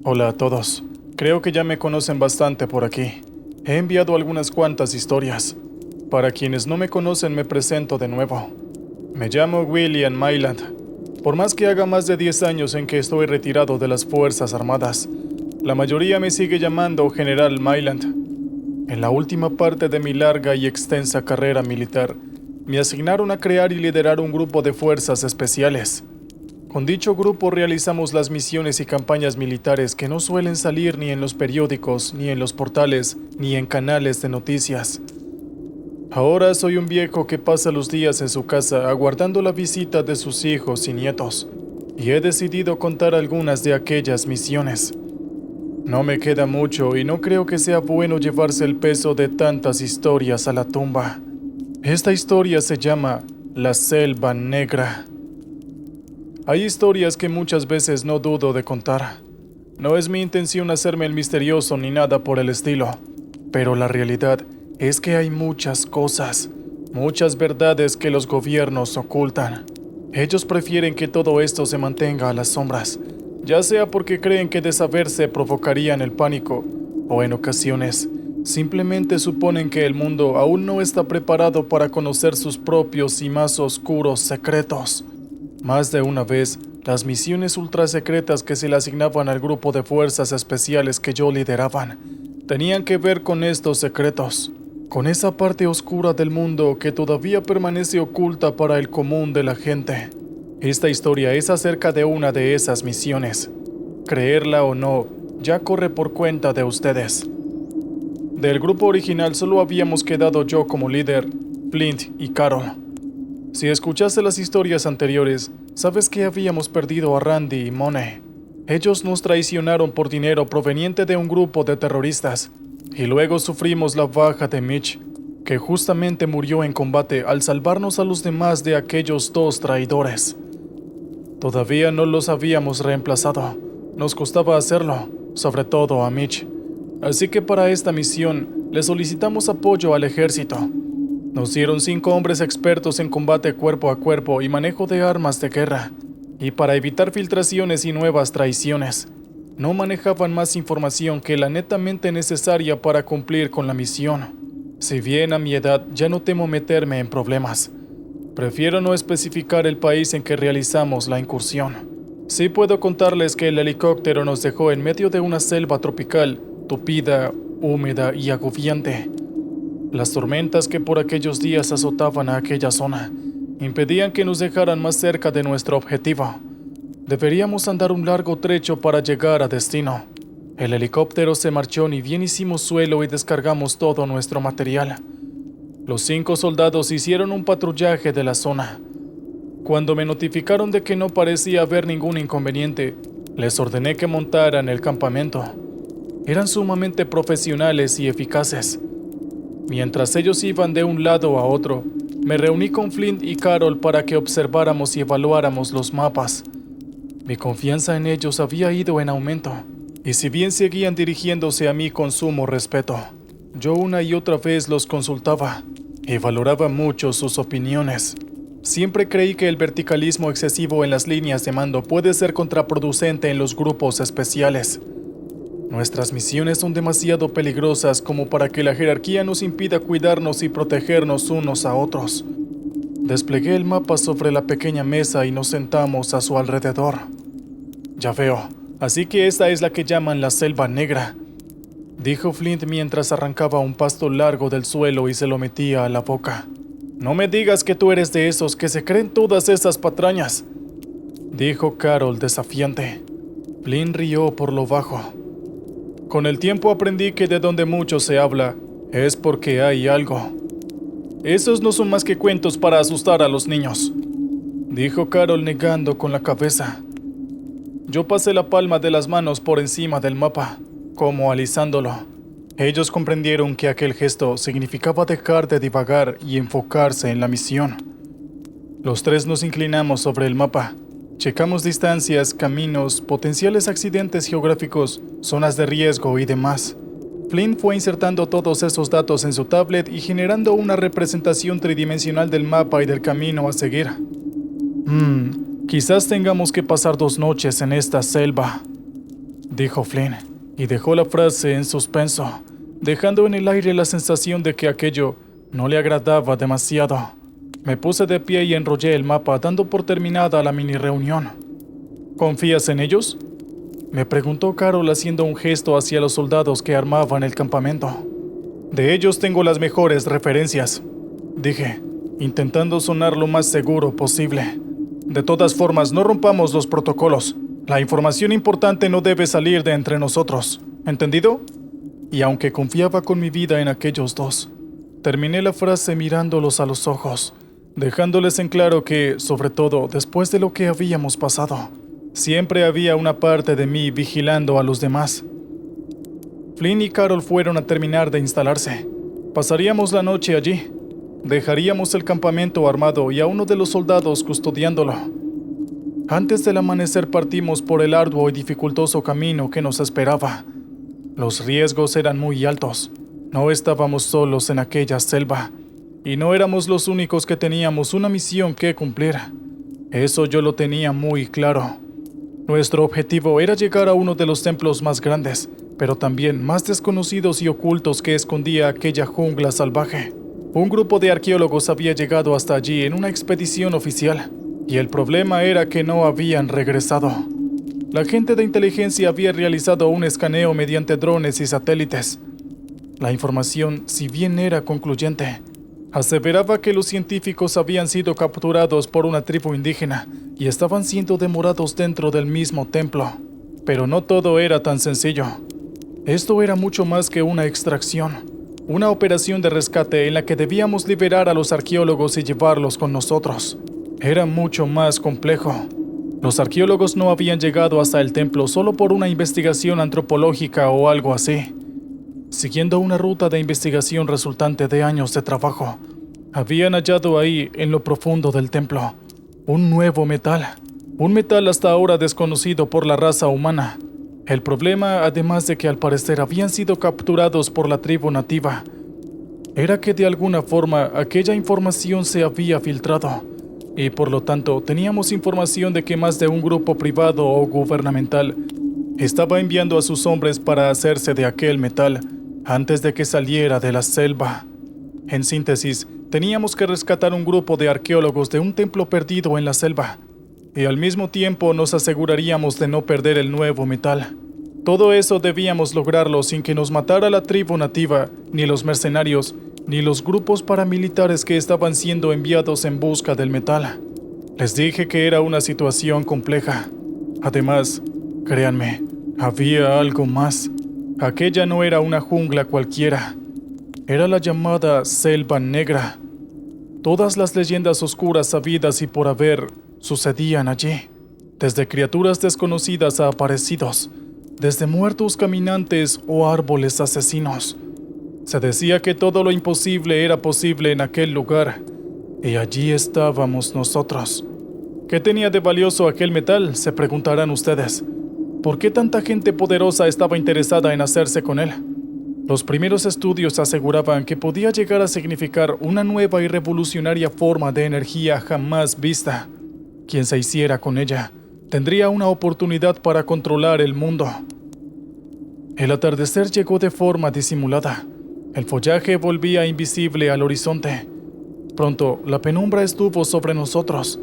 Hola a todos. Creo que ya me conocen bastante por aquí. He enviado algunas cuantas historias. Para quienes no me conocen, me presento de nuevo. Me llamo William Myland. Por más que haga más de 10 años en que estoy retirado de las Fuerzas Armadas, la mayoría me sigue llamando General Myland. En la última parte de mi larga y extensa carrera militar, me asignaron a crear y liderar un grupo de fuerzas especiales. Con dicho grupo realizamos las misiones y campañas militares que no suelen salir ni en los periódicos, ni en los portales, ni en canales de noticias. Ahora soy un viejo que pasa los días en su casa aguardando la visita de sus hijos y nietos, y he decidido contar algunas de aquellas misiones. No me queda mucho y no creo que sea bueno llevarse el peso de tantas historias a la tumba. Esta historia se llama La Selva Negra. Hay historias que muchas veces no dudo de contar. No es mi intención hacerme el misterioso ni nada por el estilo, pero la realidad es que hay muchas cosas, muchas verdades que los gobiernos ocultan. Ellos prefieren que todo esto se mantenga a las sombras, ya sea porque creen que de saberse provocarían el pánico, o en ocasiones, simplemente suponen que el mundo aún no está preparado para conocer sus propios y más oscuros secretos. Más de una vez, las misiones ultrasecretas que se le asignaban al grupo de fuerzas especiales que yo lideraban tenían que ver con estos secretos, con esa parte oscura del mundo que todavía permanece oculta para el común de la gente. Esta historia es acerca de una de esas misiones. Creerla o no, ya corre por cuenta de ustedes. Del grupo original solo habíamos quedado yo como líder, Flint y Carol. Si escuchaste las historias anteriores, sabes que habíamos perdido a Randy y Money. Ellos nos traicionaron por dinero proveniente de un grupo de terroristas, y luego sufrimos la baja de Mitch, que justamente murió en combate al salvarnos a los demás de aquellos dos traidores. Todavía no los habíamos reemplazado. Nos costaba hacerlo, sobre todo a Mitch. Así que para esta misión le solicitamos apoyo al ejército. Nos dieron 5 hombres expertos en combate cuerpo a cuerpo y manejo de armas de guerra. Y para evitar filtraciones y nuevas traiciones, no manejaban más información que la netamente necesaria para cumplir con la misión. Si bien a mi edad ya no temo meterme en problemas, prefiero no especificar el país en que realizamos la incursión. Sí puedo contarles que el helicóptero nos dejó en medio de una selva tropical, tupida, húmeda y agobiante. Las tormentas que por aquellos días azotaban a aquella zona impedían que nos dejaran más cerca de nuestro objetivo. Deberíamos andar un largo trecho para llegar a destino. El helicóptero se marchó ni bien hicimos suelo y descargamos todo nuestro material. Los 5 soldados hicieron un patrullaje de la zona. Cuando me notificaron de que no parecía haber ningún inconveniente, les ordené que montaran el campamento. Eran sumamente profesionales y eficaces. Mientras ellos iban de un lado a otro, me reuní con Flint y Carol para que observáramos y evaluáramos los mapas. Mi confianza en ellos había ido en aumento, y si bien seguían dirigiéndose a mí con sumo respeto, yo una y otra vez los consultaba y valoraba mucho sus opiniones. Siempre creí que el verticalismo excesivo en las líneas de mando puede ser contraproducente en los grupos especiales. Nuestras misiones son demasiado peligrosas como para que la jerarquía nos impida cuidarnos y protegernos unos a otros. Desplegué el mapa sobre la pequeña mesa y nos sentamos a su alrededor. Ya veo, así que esta es la que llaman la Selva Negra, dijo Flint mientras arrancaba un pasto largo del suelo y se lo metía a la boca. No me digas que tú eres de esos que se creen todas esas patrañas, dijo Carol desafiante. Flint rió por lo bajo. Con el tiempo aprendí que de donde mucho se habla, es porque hay algo. Esos no son más que cuentos para asustar a los niños, dijo Carol negando con la cabeza. Yo pasé la palma de las manos por encima del mapa, como alisándolo. Ellos comprendieron que aquel gesto significaba dejar de divagar y enfocarse en la misión. Los 3 nos inclinamos sobre el mapa. Checamos distancias, caminos, potenciales accidentes geográficos, zonas de riesgo y demás. Flynn fue insertando todos esos datos en su tablet y generando una representación tridimensional del mapa y del camino a seguir. Quizás tengamos que pasar 2 noches en esta selva, dijo Flynn, y dejó la frase en suspenso, dejando en el aire la sensación de que aquello no le agradaba demasiado. Me puse de pie y enrollé el mapa, dando por terminada la mini reunión. ¿Confías en ellos?, me preguntó Carol haciendo un gesto hacia los soldados que armaban el campamento. De ellos tengo las mejores referencias, dije, intentando sonar lo más seguro posible. De todas formas, no rompamos los protocolos. La información importante no debe salir de entre nosotros, ¿entendido? Y aunque confiaba con mi vida en aquellos dos, terminé la frase mirándolos a los ojos, dejándoles en claro que, sobre todo después de lo que habíamos pasado, siempre había una parte de mí vigilando a los demás. Flynn y Carol fueron a terminar de instalarse. Pasaríamos la noche allí. Dejaríamos el campamento armado y a uno de los soldados custodiándolo. Antes del amanecer partimos por el arduo y dificultoso camino que nos esperaba. Los riesgos eran muy altos. No estábamos solos en aquella selva, y no éramos los únicos que teníamos una misión que cumplir. Eso yo lo tenía muy claro. Nuestro objetivo era llegar a uno de los templos más grandes, pero también más desconocidos y ocultos que escondía aquella jungla salvaje. Un grupo de arqueólogos había llegado hasta allí en una expedición oficial, y el problema era que no habían regresado. La gente de inteligencia había realizado un escaneo mediante drones y satélites. La información, si bien era concluyente, aseveraba que los científicos habían sido capturados por una tribu indígena y estaban siendo demorados dentro del mismo templo. Pero no todo era tan sencillo. Esto era mucho más que una extracción, una operación de rescate en la que debíamos liberar a los arqueólogos y llevarlos con nosotros. Era mucho más complejo. Los arqueólogos no habían llegado hasta el templo solo por una investigación antropológica o algo así. Siguiendo una ruta de investigación resultante de años de trabajo, habían hallado ahí, en lo profundo del templo, un nuevo metal. Un metal hasta ahora desconocido por la raza humana. El problema, además de que al parecer habían sido capturados por la tribu nativa, era que de alguna forma aquella información se había filtrado, y por lo tanto teníamos información de que más de un grupo privado o gubernamental estaba enviando a sus hombres para hacerse de aquel metal antes de que saliera de la selva. En síntesis, teníamos que rescatar un grupo de arqueólogos de un templo perdido en la selva, y al mismo tiempo nos aseguraríamos de no perder el nuevo metal. Todo eso debíamos lograrlo sin que nos matara la tribu nativa, ni los mercenarios, ni los grupos paramilitares que estaban siendo enviados en busca del metal. Les dije que era una situación compleja. Además, créanme, había algo más. Aquella no era una jungla cualquiera. Era la llamada Selva Negra. Todas las leyendas oscuras sabidas y por haber sucedían allí. Desde criaturas desconocidas a aparecidos, desde muertos caminantes o árboles asesinos. Se decía que todo lo imposible era posible en aquel lugar, y allí estábamos nosotros. ¿Qué tenía de valioso aquel metal?, se preguntarán ustedes. ¿Por qué tanta gente poderosa estaba interesada en hacerse con él? Los primeros estudios aseguraban que podía llegar a significar una nueva y revolucionaria forma de energía jamás vista. Quien se hiciera con ella tendría una oportunidad para controlar el mundo. El atardecer llegó de forma disimulada. El follaje volvía invisible al horizonte. Pronto, la penumbra estuvo sobre nosotros.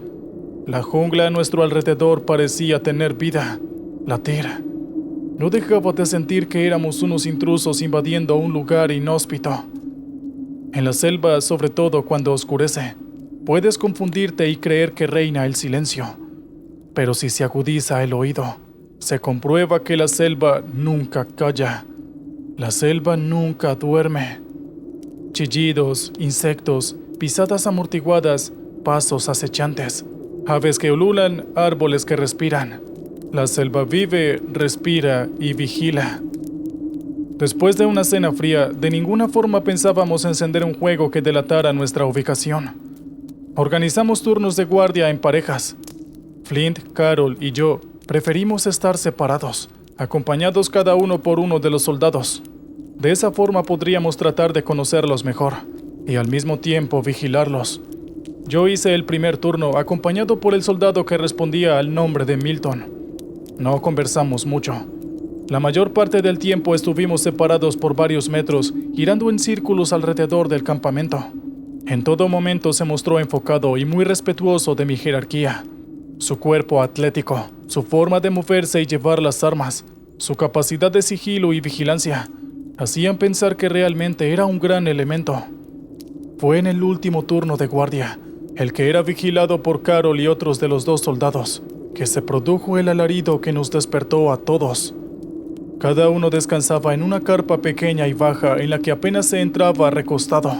La jungla a nuestro alrededor parecía tener vida, latir. No dejaba de sentir que éramos unos intrusos invadiendo un lugar inhóspito. En la selva, sobre todo cuando oscurece, puedes confundirte y creer que reina el silencio. Pero si se agudiza el oído, se comprueba que la selva nunca calla. La selva nunca duerme. Chillidos, insectos, pisadas amortiguadas, pasos acechantes, aves que ululan, árboles que respiran. La selva vive, respira y vigila. Después de una cena fría, de ninguna forma pensábamos encender un juego que delatara nuestra ubicación. Organizamos turnos de guardia en parejas. Flint, Carol y yo preferimos estar separados, acompañados cada uno por uno de los soldados. De esa forma podríamos tratar de conocerlos mejor y al mismo tiempo vigilarlos. Yo hice el primer turno acompañado por el soldado que respondía al nombre de Milton. No conversamos mucho. La mayor parte del tiempo estuvimos separados por varios metros, girando en círculos alrededor del campamento. En todo momento se mostró enfocado y muy respetuoso de mi jerarquía. Su cuerpo atlético, su forma de moverse y llevar las armas, su capacidad de sigilo y vigilancia, hacían pensar que realmente era un gran elemento. Fue en el último turno de guardia, el que era vigilado por Carol y otros de los 2 soldados, que se produjo el alarido que nos despertó a todos. Cada uno descansaba en una carpa pequeña y baja en la que apenas se entraba recostado.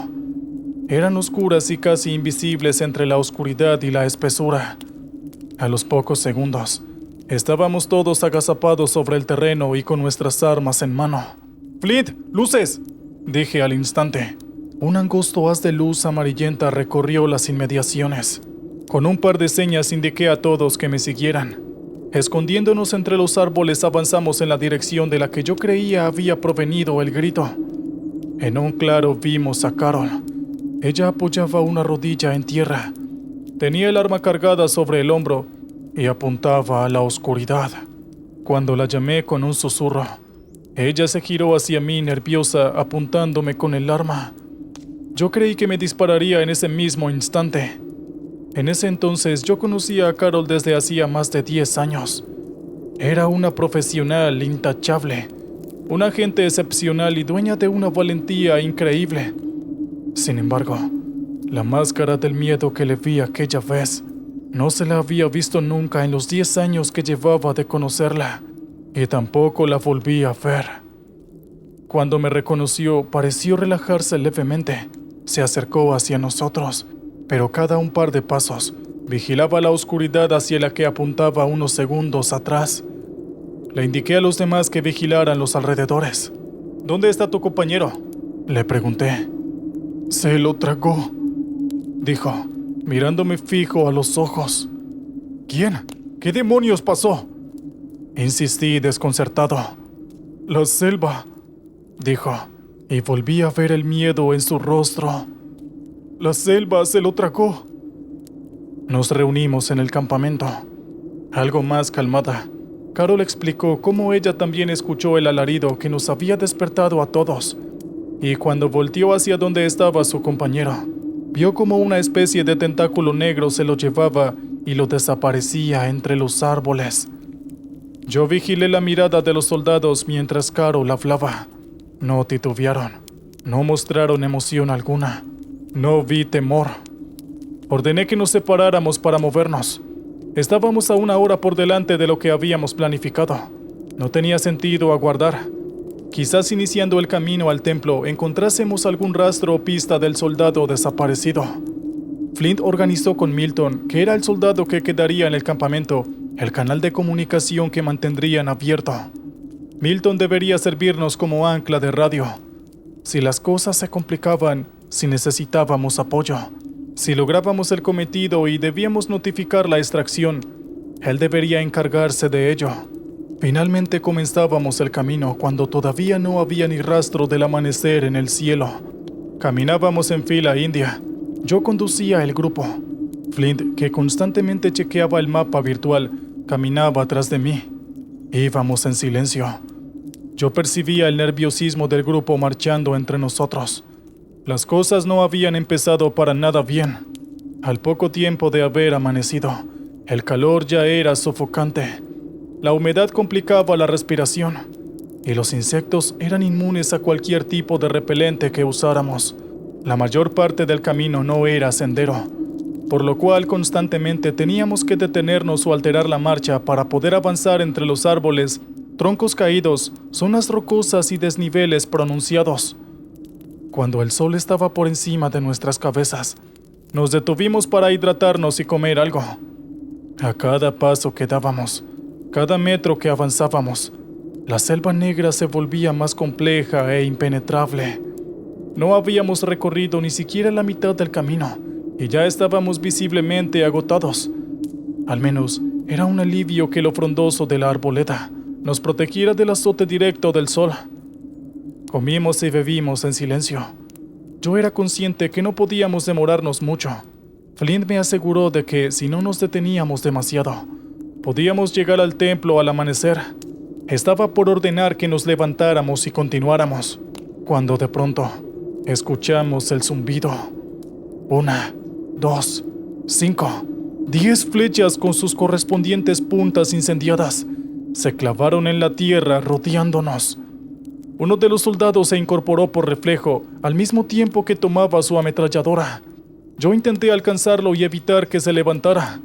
Eran oscuras y casi invisibles entre la oscuridad y la espesura. A los pocos segundos, estábamos todos agazapados sobre el terreno y con nuestras armas en mano. «¡Flint! ¡Luces!», dije al instante. Un angosto haz de luz amarillenta recorrió las inmediaciones. Con un par de señas indiqué a todos que me siguieran. Escondiéndonos entre los árboles avanzamos en la dirección de la que yo creía había provenido el grito. En un claro vimos a Carol. Ella apoyaba una rodilla en tierra. Tenía el arma cargada sobre el hombro y apuntaba a la oscuridad. Cuando la llamé con un susurro, ella se giró hacia mí nerviosa, apuntándome con el arma. Yo creí que me dispararía en ese mismo instante. En ese entonces yo conocía a Carol desde hacía más de 10 años. Era una profesional intachable, una agente excepcional y dueña de una valentía increíble. Sin embargo, la máscara del miedo que le vi aquella vez no se la había visto nunca en los 10 años que llevaba de conocerla, y tampoco la volví a ver. Cuando me reconoció, pareció relajarse levemente. Se acercó hacia nosotros, pero cada un par de pasos vigilaba la oscuridad hacia la que apuntaba unos segundos atrás. Le indiqué a los demás que vigilaran los alrededores. «¿Dónde está tu compañero?», le pregunté. «Se lo tragó», dijo, mirándome fijo a los ojos. «¿Quién? ¿Qué demonios pasó?», insistí desconcertado. «La selva», dijo, y volví a ver el miedo en su rostro. «La selva se lo tragó». Nos reunimos en el campamento. Algo más calmada, Carol explicó cómo ella también escuchó el alarido que nos había despertado a todos, y cuando volteó hacia donde estaba su compañero, vio como una especie de tentáculo negro se lo llevaba y lo desaparecía entre los árboles. Yo vigilé la mirada de los soldados mientras Carol hablaba. No titubearon, no mostraron emoción alguna, no vi temor. Ordené que nos separáramos para movernos. Estábamos a 1 hora por delante de lo que habíamos planificado. No tenía sentido aguardar. Quizás iniciando el camino al templo encontrásemos algún rastro o pista del soldado desaparecido. Flint organizó con Milton, que era el soldado que quedaría en el campamento, el canal de comunicación que mantendrían abierto. Milton debería servirnos como ancla de radio. Si las cosas se complicaban, si necesitábamos apoyo, si lográbamos el cometido y debíamos notificar la extracción, él debería encargarse de ello. Finalmente comenzábamos el camino cuando todavía no había ni rastro del amanecer en el cielo. Caminábamos en fila india. Yo conducía el grupo. Flint, que constantemente chequeaba el mapa virtual, caminaba atrás de mí. Íbamos en silencio. Yo percibía el nerviosismo del grupo marchando entre nosotros. Las cosas no habían empezado para nada bien. Al poco tiempo de haber amanecido, el calor ya era sofocante. La humedad complicaba la respiración, y los insectos eran inmunes a cualquier tipo de repelente que usáramos. La mayor parte del camino no era sendero, por lo cual constantemente teníamos que detenernos o alterar la marcha para poder avanzar entre los árboles, troncos caídos, zonas rocosas y desniveles pronunciados. Cuando el sol estaba por encima de nuestras cabezas, nos detuvimos para hidratarnos y comer algo. A cada paso que dábamos, cada metro que avanzábamos, la selva negra se volvía más compleja e impenetrable. No habíamos recorrido ni siquiera la mitad del camino y ya estábamos visiblemente agotados. Al menos era un alivio que lo frondoso de la arboleda nos protegiera del azote directo del sol. Comimos y bebimos en silencio. Yo era consciente que no podíamos demorarnos mucho. Flint me aseguró de que si no nos deteníamos demasiado, podíamos llegar al templo al amanecer. Estaba por ordenar que nos levantáramos y continuáramos, cuando de pronto escuchamos el zumbido. 1, 2, 5, 10 flechas con sus correspondientes puntas incendiadas se clavaron en la tierra rodeándonos. Uno de los soldados se incorporó por reflejo al mismo tiempo que tomaba su ametralladora. Yo intenté alcanzarlo y evitar que se levantara,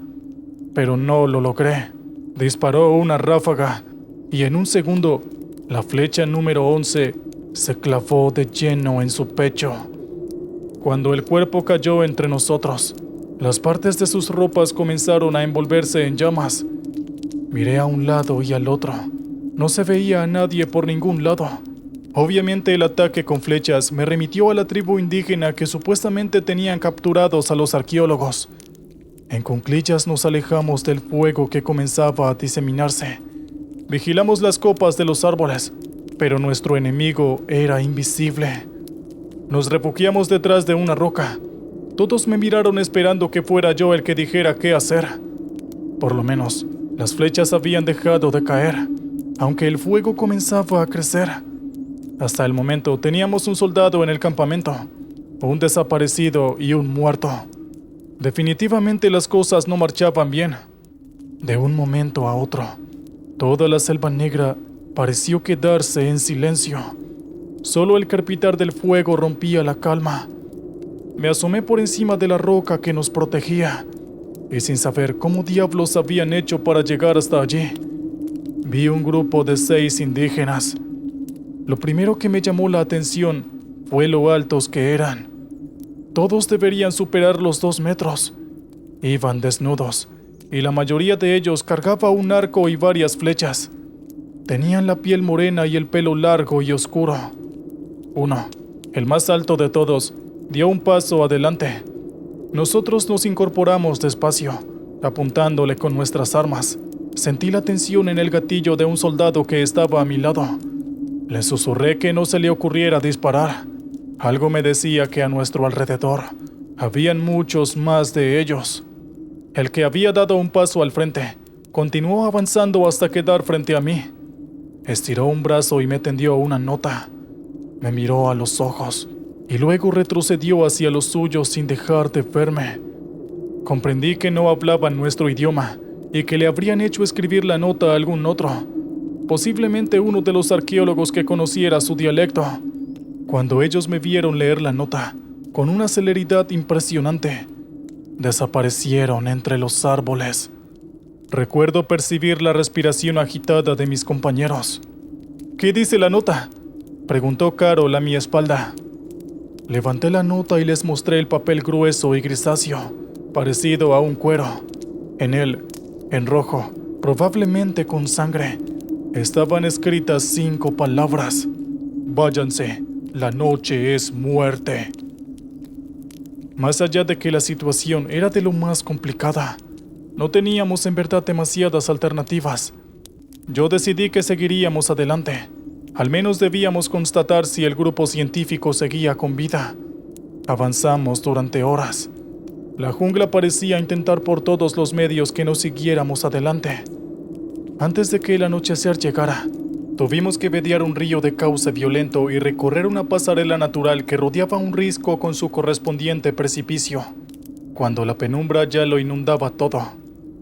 pero no lo logré. Disparó una ráfaga y en un segundo la flecha número 11 se clavó de lleno en su pecho. Cuando el cuerpo cayó entre nosotros, las partes de sus ropas comenzaron a envolverse en llamas. Miré a un lado y al otro. No se veía a nadie por ningún lado. Obviamente el ataque con flechas me remitió a la tribu indígena que supuestamente tenían capturados a los arqueólogos. En cuclillas nos alejamos del fuego que comenzaba a diseminarse. Vigilamos las copas de los árboles, pero nuestro enemigo era invisible. Nos refugiamos detrás de una roca. Todos me miraron esperando que fuera yo el que dijera qué hacer. Por lo menos, las flechas habían dejado de caer, aunque el fuego comenzaba a crecer. Hasta el momento teníamos un soldado en el campamento, un desaparecido y un muerto. Definitivamente las cosas no marchaban bien. De un momento a otro, toda la selva negra pareció quedarse en silencio. Solo el crepitar del fuego rompía la calma. Me asomé por encima de la roca que nos protegía, y sin saber cómo diablos habían hecho para llegar hasta allí, vi un grupo de 6 indígenas. Lo primero que me llamó la atención fue lo altos que eran. Todos deberían superar los 2 metros. Iban desnudos, y la mayoría de ellos cargaba un arco y varias flechas. Tenían la piel morena y el pelo largo y oscuro. Uno, el más alto de todos, dio un paso adelante. Nosotros nos incorporamos despacio, apuntándole con nuestras armas. Sentí la tensión en el gatillo de un soldado que estaba a mi lado. Le susurré que no se le ocurriera disparar. Algo me decía que a nuestro alrededor habían muchos más de ellos. El que había dado un paso al frente continuó avanzando hasta quedar frente a mí. Estiró un brazo y me tendió una nota. Me miró a los ojos y luego retrocedió hacia los suyos sin dejar de verme. Comprendí que no hablaban nuestro idioma y que le habrían hecho escribir la nota a algún otro, posiblemente uno de los arqueólogos que conociera su dialecto. Cuando ellos me vieron leer la nota, con una celeridad impresionante, desaparecieron entre los árboles. Recuerdo percibir la respiración agitada de mis compañeros. ¿Qué dice la nota?, preguntó Carol a mi espalda. Levanté la nota y les mostré el papel grueso y grisáceo, parecido a un cuero. En él, en rojo, probablemente con sangre, estaban escritas 5 palabras. Váyanse, la noche es muerte. Más allá de que la situación era de lo más complicada, no teníamos en verdad demasiadas alternativas. Yo decidí que seguiríamos adelante. Al menos debíamos constatar si el grupo científico seguía con vida. Avanzamos durante horas. La jungla parecía intentar por todos los medios que nos siguiéramos adelante. Antes de que el anochecer llegara, tuvimos que vadear un río de cauce violento y recorrer una pasarela natural que rodeaba un risco con su correspondiente precipicio. Cuando la penumbra ya lo inundaba todo,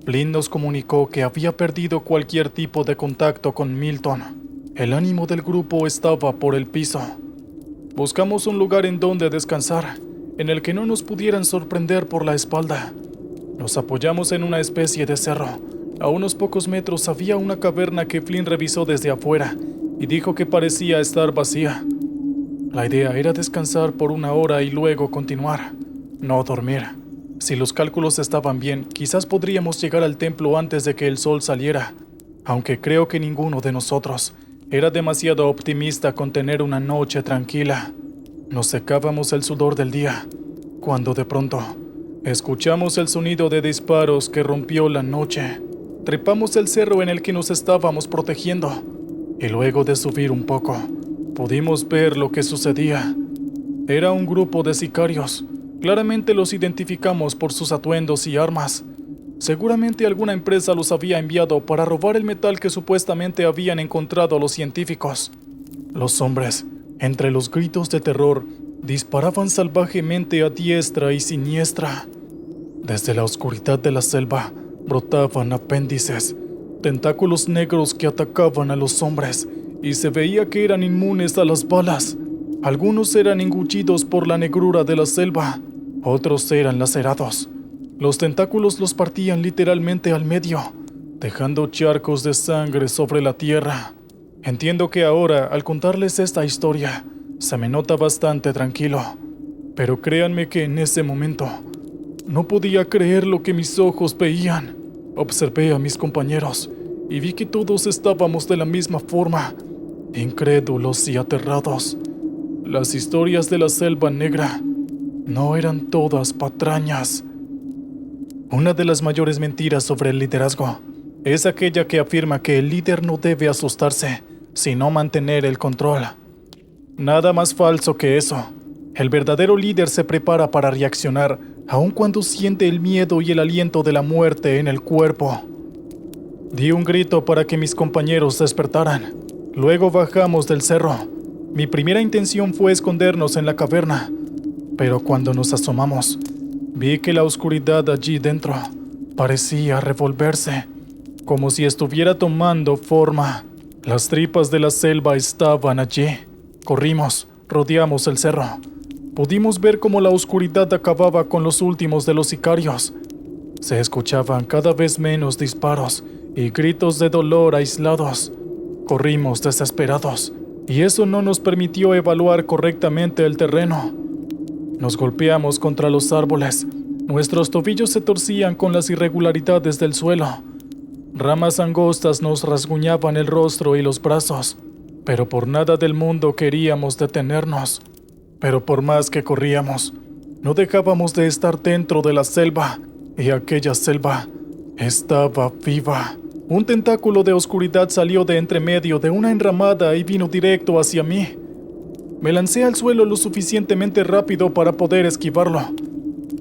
Flynn nos comunicó que había perdido cualquier tipo de contacto con Milton. El ánimo del grupo estaba por el piso. Buscamos un lugar en donde descansar, en el que no nos pudieran sorprender por la espalda. Nos apoyamos en una especie de cerro. A unos pocos metros había una caverna que Flynn revisó desde afuera y dijo que parecía estar vacía. La idea era descansar por 1 hora y luego continuar, no dormir. Si los cálculos estaban bien, quizás podríamos llegar al templo antes de que el sol saliera, aunque creo que ninguno de nosotros era demasiado optimista con tener una noche tranquila. Nos secábamos el sudor del día, cuando de pronto escuchamos el sonido de disparos que rompió la noche. Trepamos el cerro en el que nos estábamos protegiendo, y luego de subir un poco, pudimos ver lo que sucedía. Era un grupo de sicarios. Claramente los identificamos por sus atuendos y armas. Seguramente alguna empresa los había enviado para robar el metal que supuestamente habían encontrado los científicos. Los hombres, entre los gritos de terror, disparaban salvajemente a diestra y siniestra. Desde la oscuridad de la selva brotaban apéndices, tentáculos negros que atacaban a los hombres, y se veía que eran inmunes a las balas. Algunos eran engullidos por la negrura de la selva, otros eran lacerados. Los tentáculos los partían literalmente al medio, dejando charcos de sangre sobre la tierra. Entiendo que ahora, al contarles esta historia, se me nota bastante tranquilo, pero créanme que en ese momento no podía creer lo que mis ojos veían. Observé a mis compañeros y vi que todos estábamos de la misma forma, incrédulos y aterrados. Las historias de la Selva Negra no eran todas patrañas. Una de las mayores mentiras sobre el liderazgo es aquella que afirma que el líder no debe asustarse, sino mantener el control. Nada más falso que eso. El verdadero líder se prepara para reaccionar, aun cuando siente el miedo y el aliento de la muerte en el cuerpo. Di un grito para que mis compañeros despertaran. Luego bajamos del cerro. Mi primera intención fue escondernos en la caverna, pero cuando nos asomamos, vi que la oscuridad allí dentro parecía revolverse, como si estuviera tomando forma. Las tripas de la selva estaban allí. Corrimos, rodeamos el cerro. Pudimos ver cómo la oscuridad acababa con los últimos de los sicarios. Se escuchaban cada vez menos disparos y gritos de dolor aislados. Corrimos desesperados, y eso no nos permitió evaluar correctamente el terreno. Nos golpeamos contra los árboles. Nuestros tobillos se torcían con las irregularidades del suelo. Ramas angostas nos rasguñaban el rostro y los brazos, pero por nada del mundo queríamos detenernos. Pero por más que corríamos, no dejábamos de estar dentro de la selva, y aquella selva estaba viva. Un tentáculo de oscuridad salió de entre medio de una enramada y vino directo hacia mí. Me lancé al suelo lo suficientemente rápido para poder esquivarlo,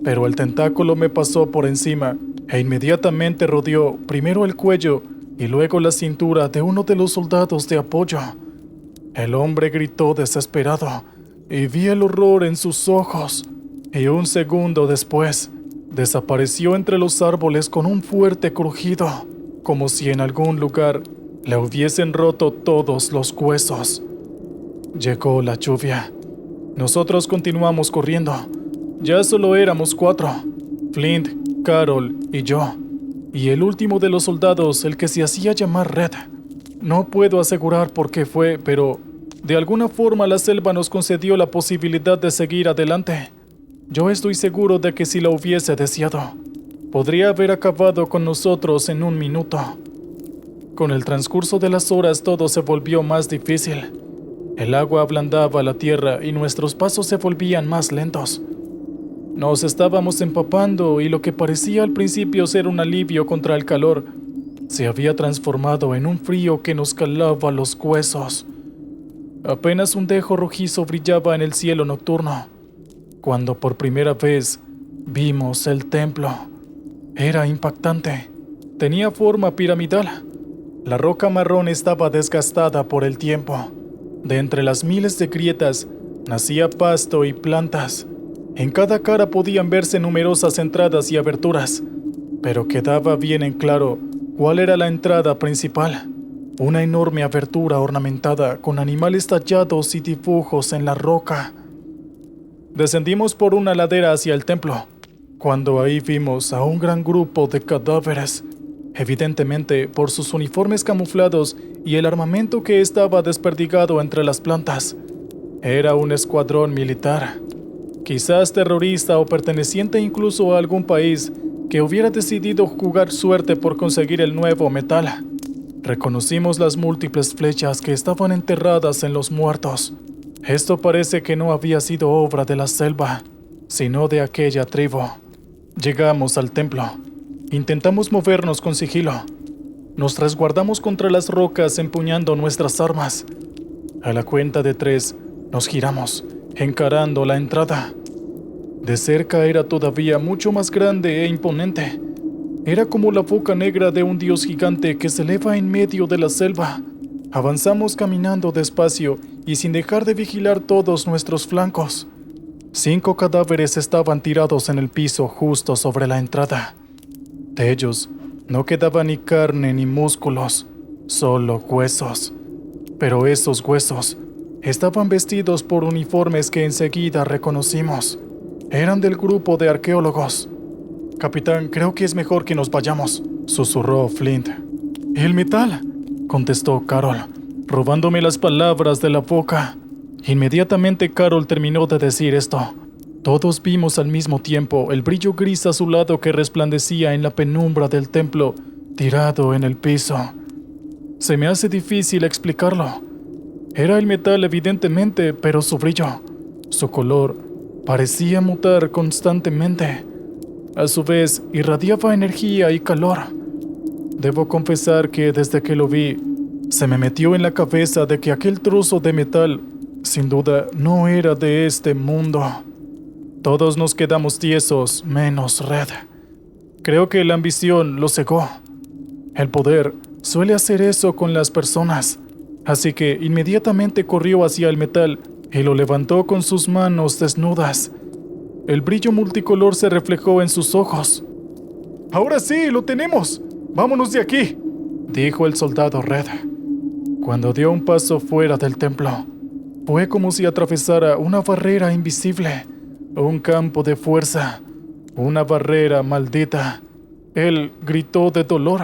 pero el tentáculo me pasó por encima e inmediatamente rodeó primero el cuello y luego la cintura de uno de los soldados de apoyo. El hombre gritó desesperado y vi el horror en sus ojos, y un segundo después desapareció entre los árboles con un fuerte crujido, como si en algún lugar le hubiesen roto todos los huesos. Llegó la lluvia. Nosotros continuamos corriendo. Ya solo éramos 4, Flint, Carol y yo, y el último de los soldados, el que se hacía llamar Red. No puedo asegurar por qué fue, pero de alguna forma la selva nos concedió la posibilidad de seguir adelante. Yo estoy seguro de que si lo hubiese deseado, podría haber acabado con nosotros en un minuto. Con el transcurso de las horas todo se volvió más difícil. El agua ablandaba la tierra y nuestros pasos se volvían más lentos. Nos estábamos empapando y lo que parecía al principio ser un alivio contra el calor se había transformado en un frío que nos calaba los huesos. Apenas un dejo rojizo brillaba en el cielo nocturno, cuando por primera vez vimos el templo. Era impactante. Tenía forma piramidal. La roca marrón estaba desgastada por el tiempo. De entre las miles de grietas nacía pasto y plantas. En cada cara podían verse numerosas entradas y aberturas, pero quedaba bien en claro cuál era la entrada principal. Una enorme abertura ornamentada con animales tallados y dibujos en la roca. Descendimos por una ladera hacia el templo, cuando ahí vimos a un gran grupo de cadáveres. Evidentemente, por sus uniformes camuflados y el armamento que estaba desperdigado entre las plantas, era un escuadrón militar. Quizás terrorista o perteneciente incluso a algún país que hubiera decidido jugar suerte por conseguir el nuevo metal. Reconocimos las múltiples flechas que estaban enterradas en los muertos. Esto parece que no había sido obra de la selva, sino de aquella tribu. Llegamos al templo. Intentamos movernos con sigilo. Nos resguardamos contra las rocas empuñando nuestras armas. A la cuenta de 3, nos giramos, encarando la entrada. De cerca era todavía mucho más grande e imponente. Era como la boca negra de un dios gigante que se eleva en medio de la selva. Avanzamos caminando despacio y sin dejar de vigilar todos nuestros flancos. 5 cadáveres estaban tirados en el piso justo sobre la entrada. De ellos no quedaba ni carne ni músculos, solo huesos. Pero esos huesos estaban vestidos por uniformes que enseguida reconocimos. Eran del grupo de arqueólogos. «Capitán, creo que es mejor que nos vayamos», susurró Flint. «¿El metal?», contestó Carol, robándome las palabras de la boca. Inmediatamente Carol terminó de decir esto. Todos vimos al mismo tiempo el brillo gris azulado que resplandecía en la penumbra del templo, tirado en el piso. Se me hace difícil explicarlo. Era el metal evidentemente, pero su brillo, su color, parecía mutar constantemente. A su vez, irradiaba energía y calor. Debo confesar que desde que lo vi, se me metió en la cabeza de que aquel trozo de metal, sin duda, no era de este mundo. Todos nos quedamos tiesos, menos Red. Creo que la ambición lo cegó. El poder suele hacer eso con las personas, así que inmediatamente corrió hacia el metal y lo levantó con sus manos desnudas. El brillo multicolor se reflejó en sus ojos. «Ahora sí, lo tenemos. Vámonos de aquí», dijo el soldado Red. Cuando dio un paso fuera del templo, fue como si atravesara una barrera invisible, un campo de fuerza, una barrera maldita. Él gritó de dolor.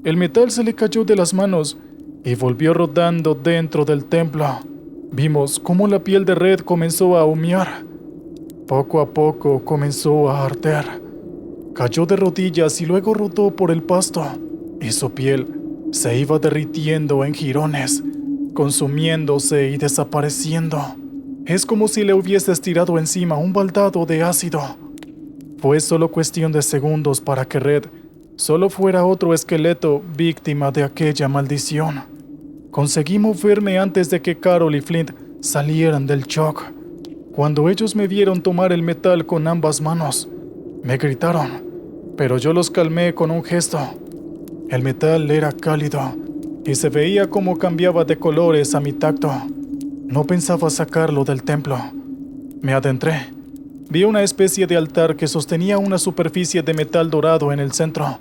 El metal se le cayó de las manos y volvió rodando dentro del templo. Vimos cómo la piel de Red comenzó a humear. Poco a poco comenzó a arder. Cayó de rodillas y luego rodó por el pasto, y su piel se iba derritiendo en jirones, consumiéndose y desapareciendo. Es como si le hubieses tirado encima un baldado de ácido. Fue solo cuestión de segundos para que Red solo fuera otro esqueleto víctima de aquella maldición. Conseguí moverme antes de que Carol y Flint salieran del shock. Cuando ellos me vieron tomar el metal con ambas manos, me gritaron, pero yo los calmé con un gesto. El metal era cálido y se veía cómo cambiaba de colores a mi tacto. No pensaba sacarlo del templo. Me adentré. Vi una especie de altar que sostenía una superficie de metal dorado en el centro.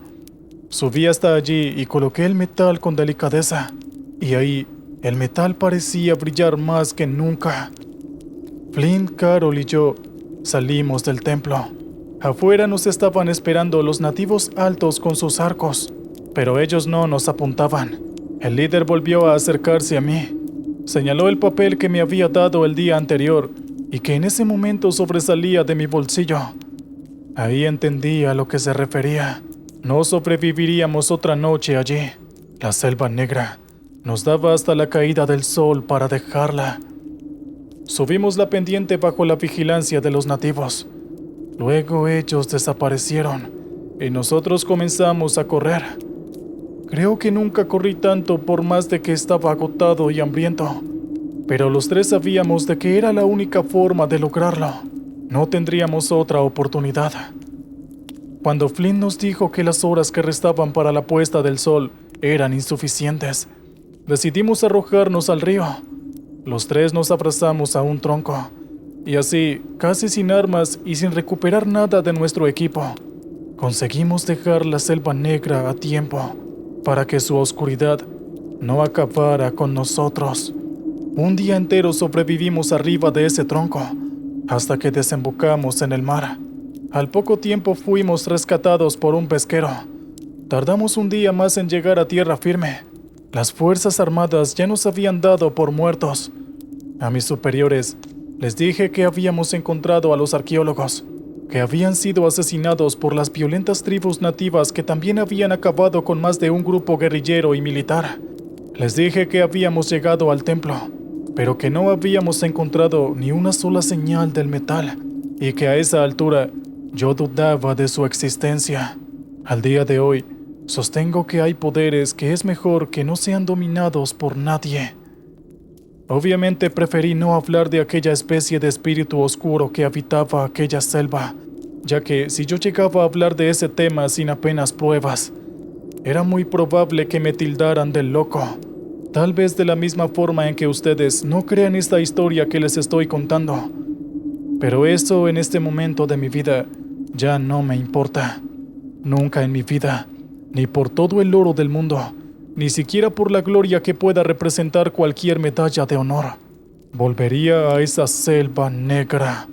Subí hasta allí y coloqué el metal con delicadeza. Y ahí, el metal parecía brillar más que nunca. Flint, Carol y yo salimos del templo. Afuera nos estaban esperando los nativos altos con sus arcos, pero ellos no nos apuntaban. El líder volvió a acercarse a mí. Señaló el papel que me había dado el día anterior y que en ese momento sobresalía de mi bolsillo. Ahí entendí a lo que se refería. No sobreviviríamos otra noche allí. La selva negra nos daba hasta la caída del sol para dejarla. Subimos la pendiente bajo la vigilancia de los nativos. Luego ellos desaparecieron y nosotros comenzamos a correr. Creo que nunca corrí tanto por más de que estaba agotado y hambriento. Pero los tres sabíamos de que era la única forma de lograrlo. No tendríamos otra oportunidad. Cuando Flint nos dijo que las horas que restaban para la puesta del sol eran insuficientes, decidimos arrojarnos al río. Los tres nos abrazamos a un tronco, y así, casi sin armas y sin recuperar nada de nuestro equipo, conseguimos dejar la selva negra a tiempo para que su oscuridad no acabara con nosotros. Un día entero sobrevivimos arriba de ese tronco, hasta que desembocamos en el mar. Al poco tiempo fuimos rescatados por un pesquero. Tardamos un día más en llegar a tierra firme. Las fuerzas armadas ya nos habían dado por muertos. A mis superiores les dije que habíamos encontrado a los arqueólogos, que habían sido asesinados por las violentas tribus nativas que también habían acabado con más de un grupo guerrillero y militar. Les dije que habíamos llegado al templo, pero que no habíamos encontrado ni una sola señal del metal, y que a esa altura yo dudaba de su existencia. Al día de hoy, sostengo que hay poderes que es mejor que no sean dominados por nadie. Obviamente preferí no hablar de aquella especie de espíritu oscuro que habitaba aquella selva, ya que si yo llegaba a hablar de ese tema sin apenas pruebas, era muy probable que me tildaran de loco. Tal vez de la misma forma en que ustedes no crean esta historia que les estoy contando. Pero eso en este momento de mi vida ya no me importa. Nunca en mi vida, ni por todo el oro del mundo, ni siquiera por la gloria que pueda representar cualquier medalla de honor, volvería a esa selva negra.